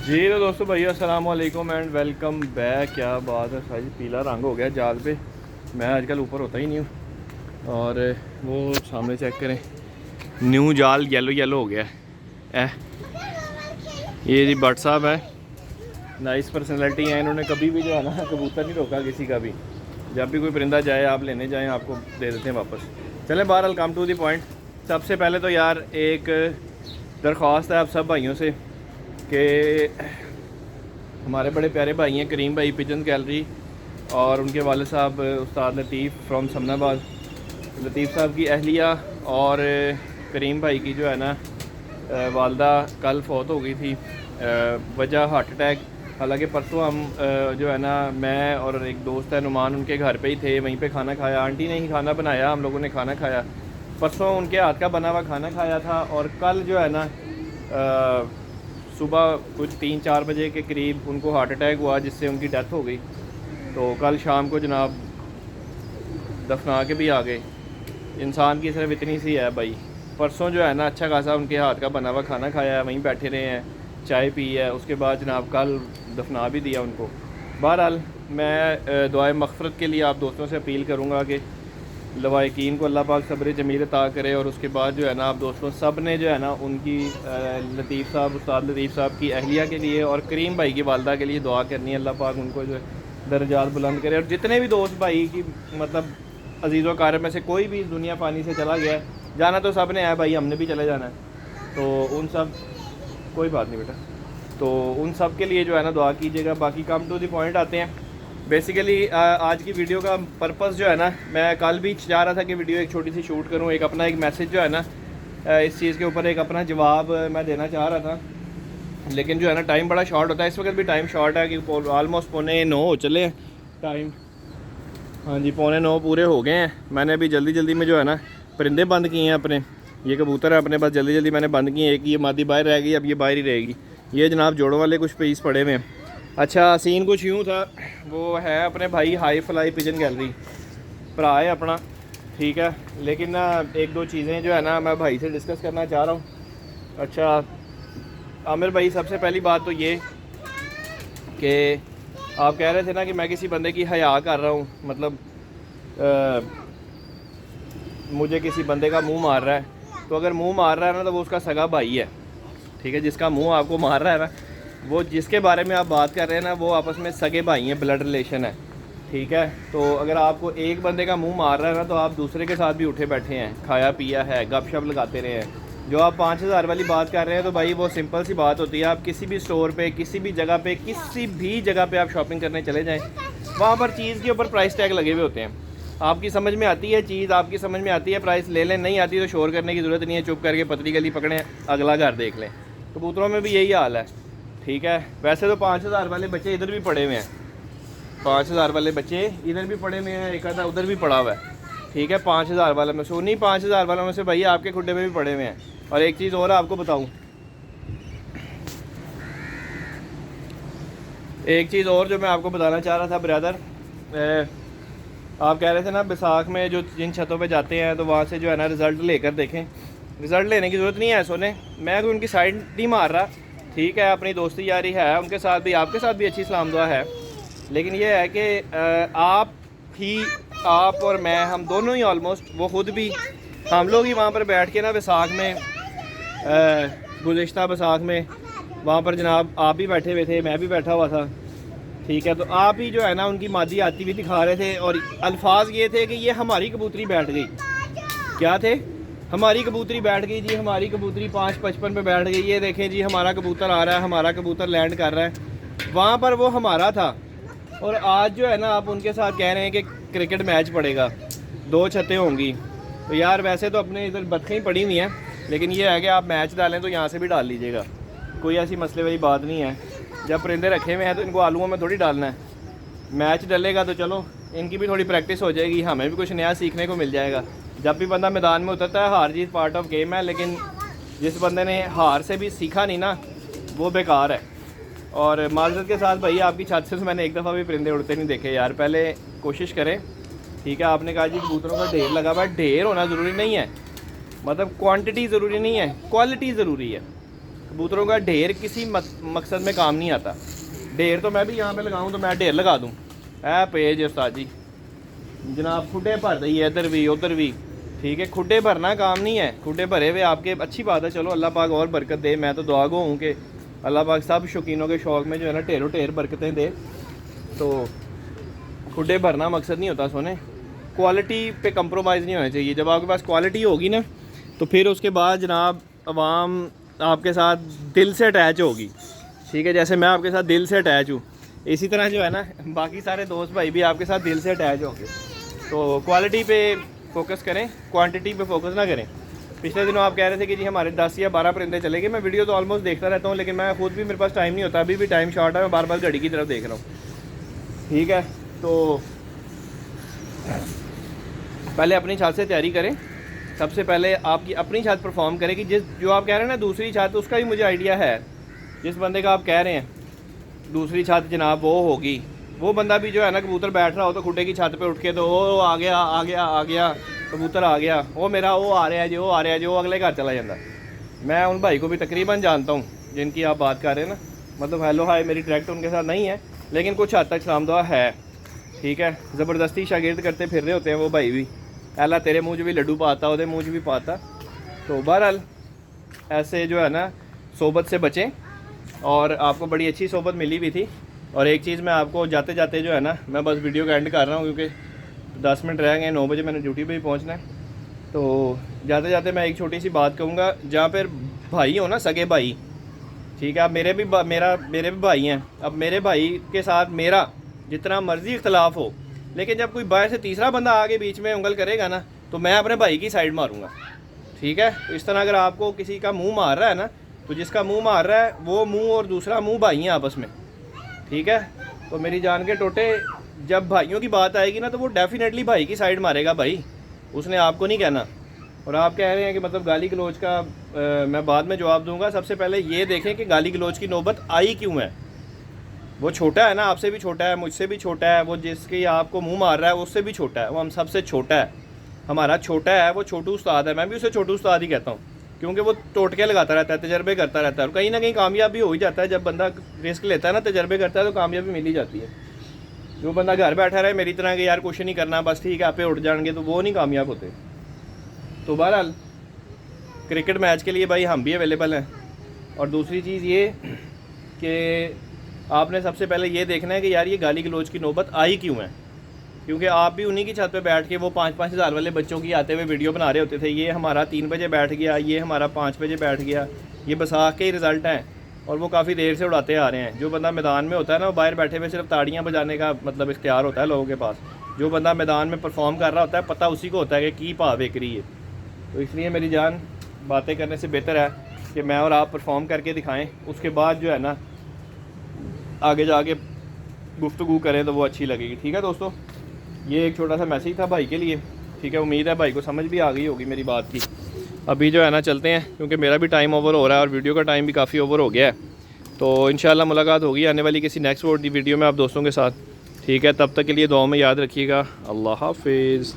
जी तो दोस्तों भाई अस्सलाम वालेकुम एंड वेलकम बैक। क्या बात है, साइज पीला रंग हो गया जाल पे। मैं आजकल ऊपर होता ही नहीं हूँ। और वो सामने चेक करें, न्यू जाल येलो येलो हो गया है। ये जी भट्ट साहब है, नाइस पर्सनैलिटी है। इन्होंने कभी भी जो है ना कबूतर नहीं रोका किसी का भी। जब भी कोई परिंदा जाए आप लेने जाएँ, आपको दे देते हैं वापस। चलें बहरहाल कम टू दी पॉइंट। सबसे पहले तो यार एक दरख्वास्त है आप सब भाइयों से कि हमारे बड़े प्यारे भाई हैं करीम भाई पिजन गैलरी, और उनके वाले साहब उस्ताद लतीफ़ फ्रॉम समनाबाद। लतीफ़ साहब की अहलिया और करीम भाई की जो है ना वालदा कल फौत हो गई थी, वजह हार्ट अटैक। हालांकि परसों हम जो है ना मैं और एक दोस्त है नुमान उनके घर पे ही थे, वहीं पे खाना खाया। आंटी ने ही खाना बनाया, हम लोगों ने खाना खाया। परसों उनके हाथ का बना हुआ खाना खाया था, और कल जो है ना सुबह कुछ 3-4 बजे के करीब उनको हार्ट अटैक हुआ, जिससे उनकी डेथ हो गई। तो कल शाम को जनाब दफना के भी आ गए। इंसान की सिर्फ इतनी सी है भाई। परसों जो है ना अच्छा खासा उनके हाथ का बना हुआ खाना खाया है, वहीं बैठे रहे हैं, चाय पी है। उसके बाद जनाब कल दफना भी दिया उनको। बहरहाल मैं दुआए मग़फ़िरत के लिए आप दोस्तों से अपील करूँगा कि लवाकिन को अल्लाह पाक सब्र जमील अता करे। और उसके बाद जो है ना आप दोस्तों सब ने जो है ना उनकी लतीफ़ साहब उस्ताद लतीफ़ साहब की अहलिया के लिए और करीम भाई की वालदा के लिए दुआ करनी है। अल्लाह पाक उनको जो है दर्जात बुलंद करे। और जितने भी दोस्त भाई की मतलब अजीज़ व क़ारिब में से कोई भी दुनिया पानी से चला गया है, जाना तो सब ने है भाई, हमने भी चले जाना है। तो उन सब कोई बात नहीं बेटा, तो उन सब के लिए जो है ना दुआ कीजिएगा। बाकी कम टू द पॉइंट आते हैं। बेसिकली आज की वीडियो का पर्पस जो है ना, मैं कल भी चाह रहा था कि वीडियो एक छोटी सी शूट करूं, एक अपना एक मैसेज जो है ना इस चीज़ के ऊपर एक अपना जवाब मैं देना चाह रहा था। लेकिन जो है ना टाइम बड़ा शॉर्ट होता है, इस वक्त भी टाइम शॉर्ट है कि ऑलमोस्ट 8:45 हो चले हैं टाइम। हाँ जी 8:45 पूरे हो गए हैं। मैंने अभी जल्दी जल्दी में जो है ना परिंदे बंद किए हैं अपने। ये कबूतर है अपने पास, जल्दी जल्दी मैंने बंद किए। एक ये मादी बाहर रह गई, अब ये बाहर ही रहेगी। ये जनाब जोड़ों वाले कुछ पीस पड़े हुए हैं। अच्छा सीन कुछ यूँ था, वो है अपने भाई हाई फ्लाई पिजन गैलरी, भरा है अपना, ठीक है। लेकिन ना एक दो चीज़ें जो है ना मैं भाई से डिस्कस करना चाह रहा हूँ। अच्छा आमिर भाई, सबसे पहली बात तो ये कि आप कह रहे थे ना कि मैं किसी बंदे की हया कर रहा हूँ, मतलब मुझे किसी बंदे का मुंह मार रहा है। तो अगर मुंह मार रहा है ना तो वो उसका सगा भाई है, ठीक है। जिसका मुंह आपको मार रहा है ना, वो जिसके बारे में आप बात कर रहे हैं ना, वो आपस में सगे भाई हैं, ब्लड रिलेशन है, ठीक है। तो अगर आपको एक बंदे का मुंह मार रहा है ना, तो आप दूसरे के साथ भी उठे बैठे हैं, खाया पिया है, गपशप लगाते रहे हैं। जो आप 5,000 वाली बात कर रहे हैं, तो भाई वो सिंपल सी बात होती है। आप किसी भी स्टोर पे, किसी भी जगह पे, किसी भी जगह पे आप शॉपिंग करने चले जाएँ, वहाँ पर चीज़ के ऊपर प्राइस टैग लगे हुए होते हैं। आपकी समझ में आती है चीज़, आपकी समझ में आती है प्राइस, ले लें। नहीं आती तो शोर करने की ज़रूरत नहीं है, चुप करके पतली गली पकड़ें, अगला घर देख लें। कबूतरों में भी यही हाल है, ठीक है। वैसे तो 5,000 वाले बच्चे इधर भी पड़े हुए हैं, 5,000 वाले बच्चे इधर भी पड़े हुए हैं, एक आधा उधर भी पड़ा हुआ है, ठीक है। 5,000 वाले में से नहीं, 5,000 वालों में से भैया आपके खुड्डे में भी पड़े हुए हैं। और एक चीज़ और आपको बताऊँ, एक चीज़ और जो मैं आपको बताना चाह रहा था ब्रदर, आप कह रहे थे ना बैसाख में जो जिन छतों पे जाते हैं तो वहाँ से जो है ना रिज़ल्ट लेकर देखें। रिज़ल्ट लेने की ज़रूरत नहीं है सोने, मैं कोई उनकी साइड नहीं मार रहा, ठीक है। अपनी दोस्ती यारी है उनके साथ भी, आपके साथ भी अच्छी सलाम दुआ है। लेकिन ये है कि आप और मैं, हम दोनों ही ऑलमोस्ट, वो ख़ुद भी, हम लोग ही वहाँ पर बैठ के ना बैसाख में, गुज़िश्ता बैसाख में वहाँ पर जनाब आप भी बैठे हुए थे, मैं भी बैठा हुआ था, ठीक है। तो आप ही जो है ना उनकी मादी आती हुई दिखा रहे थे, और अल्फाज ये थे कि ये हमारी कबूतरी बैठ गई। क्या थे? हमारी कबूतरी बैठ गई जी, हमारी कबूतरी 5:55 पे बैठ गई। ये देखें जी हमारा कबूतर आ रहा है, हमारा कबूतर लैंड कर रहा है। वहाँ पर वो हमारा था, और आज जो है ना आप उनके साथ कह रहे हैं कि क्रिकेट मैच पड़ेगा, 2 छतें होंगी। तो यार वैसे तो अपने इधर बतखें पड़ी हुई हैं, लेकिन ये है कि आप मैच डालें तो यहाँ से भी डाल लीजिएगा, कोई ऐसी मसले वाली बात नहीं है। जब परिंदे रखे हुए हैं तो इनको आलूओं में थोड़ी डालना है। मैच डलेगा तो चलो इनकी भी थोड़ी प्रैक्टिस हो जाएगी, हमें भी कुछ नया सीखने को मिल जाएगा। जब भी बंदा मैदान में उतरता है, हार जीत पार्ट ऑफ गेम है, लेकिन जिस बंदे ने हार से भी सीखा नहीं ना, वो बेकार है। और माजरत के साथ भाई आपकी छत से तो मैंने एक दफ़ा भी परिंदे उड़ते नहीं देखे यार। पहले कोशिश करें, ठीक है। आपने कहा जी कबूतरों का ढेर लगा हुआ है, ढेर होना ज़रूरी नहीं है, मतलब क्वांटिटी ज़रूरी नहीं है, क्वालिटी ज़रूरी है। कबूतरों का ढेर किसी मकसद में काम नहीं आता। ढेर तो मैं भी यहाँ पे लगाऊँ तो मैं ढेर लगा दूँ, है पेज उस्ताद जी जनाब, खुडे भर दी है इधर भी उधर भी, ठीक है। खुडे भरना काम नहीं है, खुडे भरे हुए आपके अच्छी बात है, चलो अल्लाह पाक और बरकत दे। मैं तो दुआ गो हूँ कि अल्लाह पाक सब शौकीनों के शौक़ में जो है ना ढेरों ढेर बरकतें दे। तो खुडे भरना मकसद नहीं होता सोने, क्वालिटी पे कंप्रोमाइज़ नहीं होना चाहिए। जब आपके पास क्वालिटी होगी ना तो फिर उसके बाद जनाब आवाम आपके साथ दिल से अटैच होगी, ठीक है। जैसे मैं आपके साथ दिल से अटैच हूँ, इसी तरह जो है ना बाकी सारे दोस्त भाई भी आपके साथ दिल से अटैच होंगे। तो क्वालिटी पे फोकस करें, क्वांटिटी पे फोकस ना करें। पिछले दिनों आप कह रहे थे कि जी हमारे 10 या 12 परिंदे चले गए। मैं वीडियो तो ऑलमोस्ट देखता रहता हूँ, लेकिन मैं खुद भी, मेरे पास टाइम नहीं होता, अभी भी टाइम शॉर्ट है, मैं बार बार घड़ी की तरफ देख रहा हूँ, ठीक है। तो पहले अपनी छत से तैयारी करें, सबसे पहले आपकी अपनी छत परफॉर्म करें कि जो आप कह रहे हैं ना दूसरी छत, उसका भी मुझे आइडिया है। जिस बंदे का आप कह रहे हैं दूसरी छत जनाब वो होगी, वो बंदा भी जो है ना कबूतर बैठ रहा हो तो खुडे की छत पे उठ के तो वो आ गया आ गया आ गया कबूतर आ गया, वो मेरा वो आ रहा है जी, वो आ रहा है जी, वो अगले घर चला जाता। मैं उन भाई को भी तकरीबन जानता हूँ जिनकी आप बात कर रहे हैं ना, मतलब हेलो हाय मेरी डायरेक्ट उनके साथ नहीं है, लेकिन कुछ हद तक सलाम दुआ है, ठीक है। ज़बरदस्ती शागिर्द करते फिर रहे होते हैं वो भाई भी, अल्लाह तेरे मुँह भी लड्डू पाता, उधर मुँह भी पाता। तो बहरहाल ऐसे जो है ना सोबत से बचें, और आपको बड़ी अच्छी सोबत मिली भी थी। और एक चीज़ मैं आपको जाते जाते जो है ना, मैं बस वीडियो का एंड कर रहा हूँ क्योंकि 10 मिनट रह गए, 9 बजे मैंने ड्यूटी पे भी पहुँचना है। तो जाते जाते मैं एक छोटी सी बात कहूँगा, जहाँ पर भाई हो ना सगे भाई, ठीक है। अब मेरे भी भाई हैं, अब मेरे भाई के साथ मेरा जितना मर्ज़ी इख्तलाफ हो, लेकिन जब कोई बाहर से तीसरा बंदा आगे बीच में उंगल करेगा ना तो मैं अपने भाई की साइड मारूँगा, ठीक है। तो इस तरह अगर आपको किसी का मुँह मार रहा है ना, तो जिसका मुंह मार रहा है वो मुंह और दूसरा मुंह भाई हैं आपस में, ठीक है। तो मेरी जान के टोटे, जब भाइयों की बात आएगी ना तो वो डेफिनेटली भाई की साइड मारेगा भाई, उसने आपको नहीं कहना। और आप कह रहे हैं कि मतलब गाली गलौज का मैं बाद में जवाब दूंगा। सबसे पहले ये देखें कि गाली गलौज की नौबत आई क्यों है। वो छोटा है ना, आपसे भी छोटा है, मुझसे भी छोटा है, वो जिसके आपको मुँह मार रहा है उससे भी छोटा है, वो हम सबसे छोटा है, हमारा छोटा है, वो छोटू उस्ताद है। मैं भी उसे छोटू उस्ताद ही कहता हूँ, क्योंकि वो टोटके लगाता रहता है, तजर्बे करता रहता है, और कहीं ना कहीं कामयाबी हो ही जाता है। जब बंदा रिस्क लेता है ना, तजर्बे करता है, तो कामयाबी मिल ही जाती है। जो बंदा घर बैठा रहे मेरी तरह कि यार कुछ नहीं करना बस ठीक है आपे उठ जाएंगे, तो वो नहीं कामयाब होते। तो बहरहाल क्रिकेट मैच के लिए भाई हम भी अवेलेबल हैं। और दूसरी चीज़ ये कि आपने सबसे पहले ये देखना है कि यार ये गाली गलौज की नौबत आई क्यों है, क्योंकि आप भी उन्हीं की छत पे बैठ के वो 5-5 हज़ार वाले बच्चों की आते हुए वीडियो बना रहे होते थे, ये हमारा 3 बजे बैठ गया, ये हमारा 5 बजे बैठ गया, ये बैसाख के ही रिज़ल्ट हैं, और वो काफ़ी देर से उड़ाते आ रहे हैं। जो बंदा मैदान में होता है ना, वो बाहर बैठे हुए सिर्फ ताड़ियाँ बजाने का मतलब इख्तियार होता है लोगों के पास। जो बंदा मैदान में परफॉर्म कर रहा होता है, पता उसी को होता है कि भाव बेकरी है। तो इसलिए मेरी जान, बातें करने से बेहतर है कि मैं और आप परफॉर्म करके दिखाएँ, उसके बाद जो है ना आगे जाके गुफ्तगू करें तो वो अच्छी लगेगी, ठीक है दोस्तों। ये एक छोटा सा मैसेज था भाई के लिए, ठीक है। उम्मीद है भाई को समझ भी आ गई होगी मेरी बात की। अभी जो है ना चलते हैं, क्योंकि मेरा भी टाइम ओवर हो रहा है और वीडियो का टाइम भी काफ़ी ओवर हो गया है। तो इंशाल्लाह मुलाकात होगी आने वाली किसी नेक्स्ट वीडियो में आप दोस्तों के साथ, ठीक है। तब तक के लिए दुआ में याद रखिएगा। अल्लाह हाफिज़।